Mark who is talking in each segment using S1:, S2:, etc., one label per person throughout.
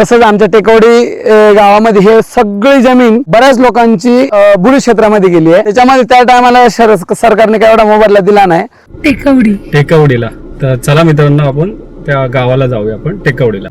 S1: तसंच आमच्या टेकवडी गावामध्ये हे सगळी जमीन बऱ्याच लोकांची बुडी क्षेत्रामध्ये गेली आहे। त्याच्यामध्ये त्या टायमाला सरकारने काय एवढा मोबदला दिला नाही
S2: टेकवडीला। तर चला मित्रांनो आपण त्या गावाला जाऊया आपण टेकवडीला।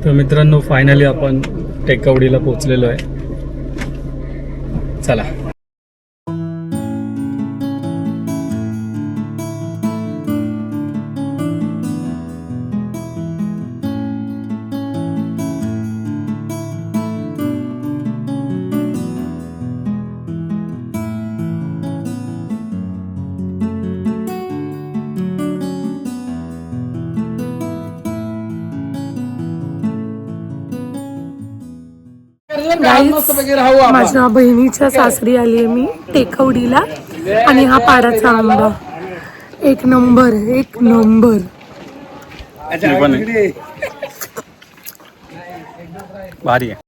S2: तर मित्रांनो फायनली आपण टेकवडीला पोहोचलेलो आहे। चला
S3: माझ्या बहिणीच्या सासरी आली आहे मी टेकवडीला आणि हा पाडाचा आंबा एक नंबर
S2: भारी आहे।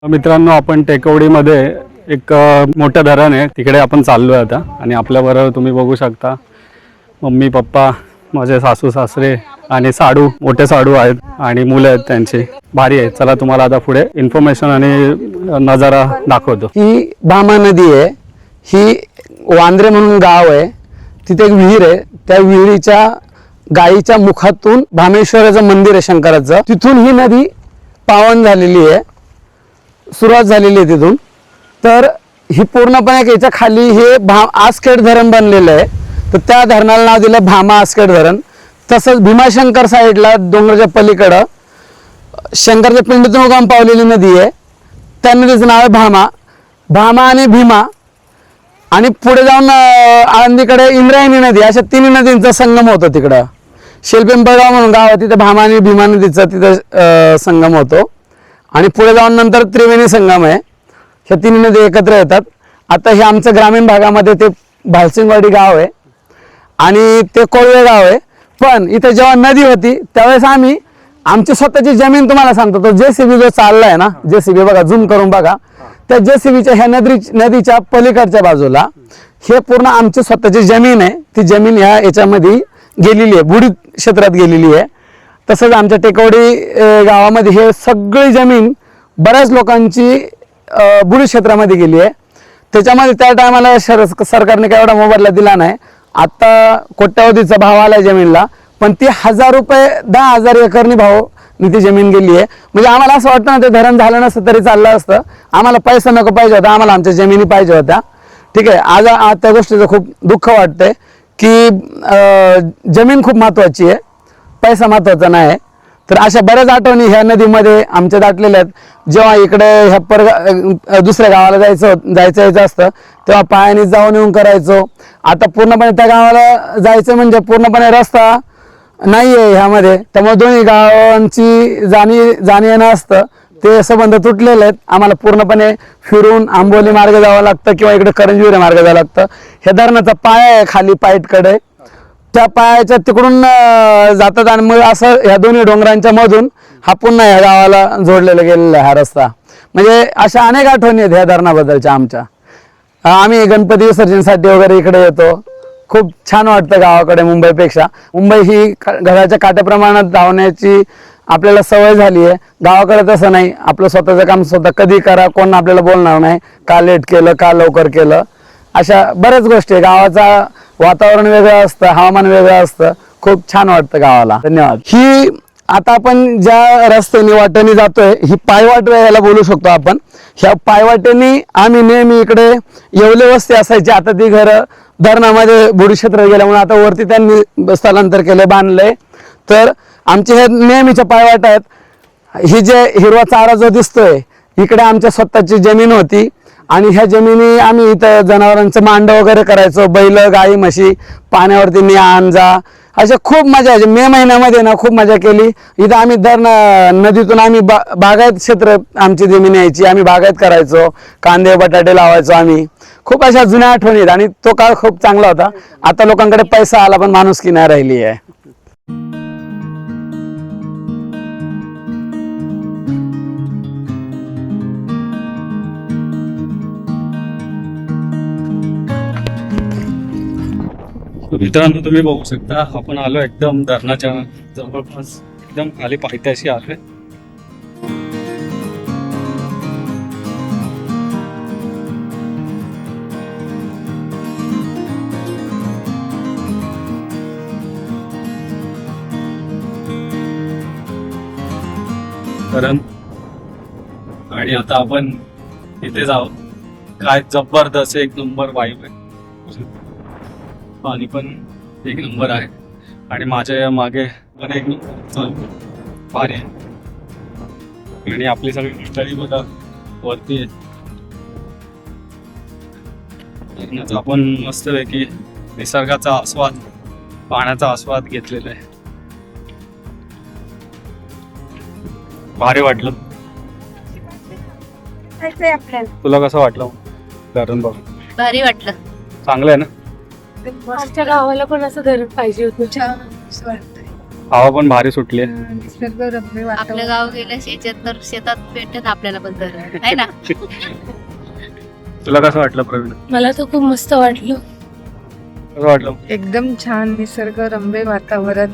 S2: मित्रांनो आपण टेकवडीमध्ये एक मोठं धरण आहे, तिकडे आपण चाललोय आता। आणि आपल्याबरोबर तुम्ही बघू शकता मम्मी पप्पा माझे सासू सासरे आणि साडू मोठे साडू आहेत आणि मुलं आहेत त्यांची। भारी आहे। चला तुम्हाला आता पुढे इन्फॉर्मेशन आणि नजारा दाखवतो।
S1: ही भामा नदी आहे, ही वांद्रे म्हणून गाव आहे, तिथे एक विहीर आहे। त्या विहिरीच्या गायीच्या मुखातून भामेश्वराचं मंदिर आहे शंकराचं, तिथून ही नदी पावन झालेली आहे, सुरुवात झालेली आहे तिथून। तर ही पूर्णपणे याच्या खाली हे आसखेड धरण बनलेलं आहे, तर त्या धरणाला नाव दिलं भामा आसखेड धरण। तसंच भीमाशंकर साईडला डोंगराच्या पलीकडं शंकरच्या पिंडीतून उगम पावलेली नदी आहे, त्या नदीचं नाव आहे भामा आणि भीमा। आणि पुढे जाऊन आळंदीकडे इंद्रायणी नदी, अशा तिन्ही नदींचा संगम होतो तिकडं। शेलपिंपळगाव म्हणून गाव आहे, तिथे भामा आणि भीमा नदीचा तिथं संगम होतो। आणि पुढे जाऊन नंतर त्रिवेणी संगम आहे, ह्या तिन्ही नदी एकत्र येतात। आता हे आमचं ग्रामीण भागामध्ये ते भालसिंगवाडी गाव आहे आणि ते कोळवे गाव आहे। पण इथे जेव्हा नदी होती त्यावेळेस आम्ही आमची स्वतःची जमीन, तुम्हाला सांगतो तो जेसीबी जो चाललाय ना, जेसीबी बघा झूम करून बघा, त्या जेसीबीच्या ह्या नदीच्या पलीकडच्या बाजूला हे पूर्ण आमची स्वतःची जमीन आहे। ती जमीन ह्या याच्यामध्ये गेलेली आहे, बुडी क्षेत्रात गेलेली आहे। तसंच आमच्या टेकवडी गावामध्ये हे सगळी जमीन बऱ्याच लोकांची बुडी क्षेत्रामध्ये गेली आहे। त्याच्यामध्ये त्या टायमाला सरकारने काय एवढा मोबदला दिला नाही। आता कोट्यावधीचा भाव आलाय जमीनला, पण ती 1000 रुपये 10,000 एकरनी भावनी ती जमीन गेली आहे। म्हणजे आम्हाला असं वाटतं ना, ते धरण झालं नसतं तरी चाललं असतं, आम्हाला पैसा नको पाहिजे होता, आम्हाला आमच्या जमिनी पाहिजे होत्या। ठीक आहे, आज त्या गोष्टीचं खूप दुःख वाटतंय की जमीन खूप महत्त्वाची आहे, पैसा महत्त्वाचा नाही। तर अशा बऱ्याच आठवणी ह्या नदीमध्ये आमच्या दाटलेल्या आहेत। जेव्हा इकडे ह्या दुसऱ्या गावाला जायचं असतं तेव्हा पायाने जाऊन येऊन करायचो। आता पूर्णपणे त्या गावाला जायचं म्हणजे पूर्णपणे रस्ता नाही आहे ह्यामध्ये, त्यामुळे दोन्ही गावांची जाणी येणं असतं, ते संबंध तुटलेले आहेत। आम्हाला पूर्णपणे फिरून आंबोली मार्ग जावं लागतं किंवा इकडे करंजविरे मार्ग जावं लागतं। ह्या धरणाचा पाया आहे खाली पाईटकडे, त्या पायाच्या तिकडून जातात आणि मग असं ह्या दोन्ही डोंगरांच्या मधून हा पुन्हा ह्या गावाला जोडलेला गेलेला हा रस्ता। म्हणजे अशा अनेक आठवणी आहेत ह्या धरणाबद्दलच्या आमच्या। आम्ही गणपती विसर्जनसाठी वगैरे इकडे येतो, खूप छान वाटतं गावाकडे मुंबईपेक्षा. मुंबई ही घराच्या काट्याप्रमाणात धावण्याची आपल्याला सवय झाली आहे. गावाकडे तसं नाही, आपलं स्वतःचं काम स्वतः कधी करा, कोण आपल्याला बोलणार नाही, का लेट केलं का लवकर केलं, अशा बऱ्याच गोष्टी आहे. गावाचा वातावरण वेगळं असतं, हवामान वेगळं असतं, खूप छान वाटतं गावाला. धन्यवाद. ही आता आपण ज्या रस्त्याने वाटेने जातोय ही पायवाट याला बोलू शकतो आपण. ह्या पायवाटेने आम्ही नेहमी इकडे येवले वस्ती असायची, आता ती घरं धरणामध्ये बुडीक्षेत्र गेल्यामुळे आता वरती त्यांनी स्थलांतर केले, बांधलंय. तर आमचे हे नेहमीच्या पायवाट आहेत. ही जे हिरवा चारा जो दिसतोय इकडे आमच्या स्वतःची जमीन होती आणि ह्या जमिनी आम्ही इथं जनावरांचं मांड वगैरे करायचो, बैल गाई म्हशी पाण्यावरती न्या आण जा, अशा खूप मजा यायची. मे महिन्यामध्ये ना खूप मजा केली. इथं आम्ही नदीतून आम्ही बागायत क्षेत्र आमची जमीन यायची, आम्ही बागायत करायचो, कांदे बटाटे लावायचो आम्ही. खूप अशा जुन्या आठवणी आहेत आणि तो काळ खूप चांगला होता. आता लोकांकडे पैसा आला पण माणुसकी नाही राहिली आहे.
S2: मित्रांनो तुम्ही बघू शकता आपण आलो एकदम धरणाच्या जवळपास एकदम खाली पायथ्याशी आलोय. आणि आता आपण इथे जाऊ. काय जबरदस्त एक नंबर वाईब आहे, पाणी पण एक नंबर आहे आणि माझ्या मागे पण एक नंबर चालू पाणी आहे. आणि आपली सगळी मंडळी बघा वरती आहे. आपण मस्तपैकी निसर्गाचा आस्वाद, पाण्याचा आस्वाद घेतलेला आहे. भारी वाटलं. तुला कसं वाटलं धरण बघ?
S4: भारी वाटलं.
S2: चांगलं आहे ना.
S3: आमच्या गावाला पण असं धरण पाहिजे होतं.
S2: हवा पण भारी सुटली आहे.
S4: आपलं गाव गेलं शेतात भेटत आपल्याला पण धरण आहे ना.
S2: तुला कसं वाटलं प्रवीण?
S3: मला तर खूप मस्त वाटलं.
S2: कसं वाटलं?
S5: एकदम छान निसर्ग रम्य वातावरण.